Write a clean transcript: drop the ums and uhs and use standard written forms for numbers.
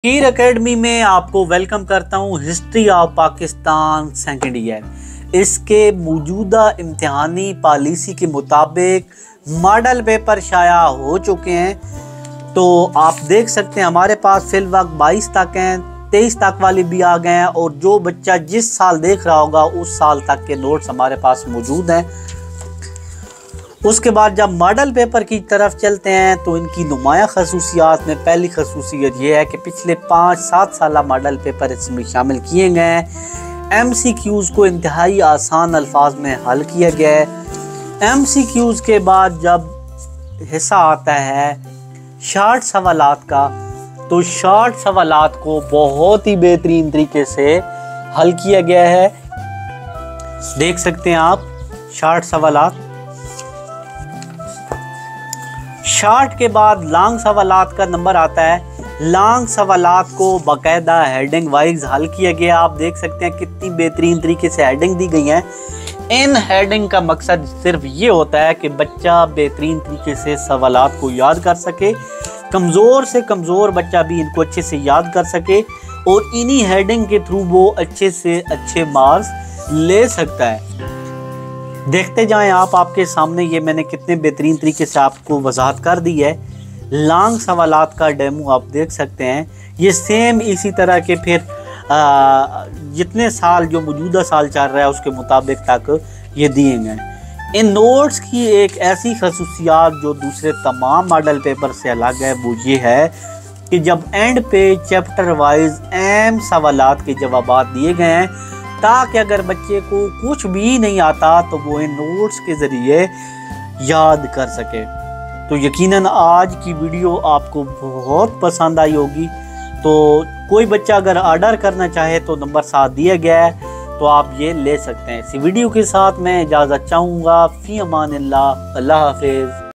कीर academy में आपको welcome करता हूँ। History of Pakistan second year इसके मौजूदा इम्तिहानी पॉलिसी के मुताबिक मॉडल पेपर शाया हो चुके हैं। तो आप देख सकते हैं हमारे पास फिल वक्त 22 तक हैं, 23 तक वाले भी आ गए हैं और जो बच्चा जिस साल देख रहा होगा उस साल तक के नोट्स हमारे पास मौजूद हैं। उसके बाद जब मॉडल पेपर की तरफ चलते हैं तो इनकी नुमाया खसूसियात में पहली खसूसियत ये है कि पिछले 5-7 साल मॉडल पेपर इसमें शामिल किए गए हैं। MCQs को इंतहाई आसान अल्फाज में हल किया गया है। MCQs के बाद जब हिस्सा आता है शॉर्ट सवालात का, तो शॉर्ट सवालात को बहुत ही बेहतरीन तरीके से हल किया गया है। देख सकते हैं आप शॉर्ट सवालात। शॉर्ट के बाद लॉन्ग सवालात का नंबर आता है। लॉन्ग सवालात को बाकायदा हेडिंग वाइज हल किया गया। आप देख सकते हैं कितनी बेहतरीन तरीके से हेडिंग दी गई है। इन हेडिंग का मकसद सिर्फ ये होता है कि बच्चा बेहतरीन तरीके से सवालात को याद कर सके, कमज़ोर से कमज़ोर बच्चा भी इनको अच्छे से याद कर सके और इन्हीं हेडिंग के थ्रू वो अच्छे से अच्छे मार्क्स ले सकता है। देखते जाएं आप, आपके सामने ये मैंने कितने बेहतरीन तरीके से आपको वजाहत कर दी है। लॉन्ग सवालात का डेमो आप देख सकते हैं। ये सेम इसी तरह के फिर जितने साल जो मौजूदा साल चल रहा है उसके मुताबिक तक ये दिए गए। इन नोट्स की एक ऐसी खसूसियात जो दूसरे तमाम मॉडल पेपर से अलग है वो ये है कि जब एंड पे चैप्टर वाइज अहम सवालात के जवाब दिए गए हैं ताकि अगर बच्चे को कुछ भी नहीं आता तो वो इन नोट्स के ज़रिए याद कर सके। तो यकीनन आज की वीडियो आपको बहुत पसंद आई होगी। तो कोई बच्चा अगर ऑर्डर करना चाहे तो नंबर 7 दिया गया है, तो आप ये ले सकते हैं। इसी वीडियो के साथ मैं इजाज़त चाहूँगा। फ़ी अमानिल्लाह, अल्लाह हाफ़िज़।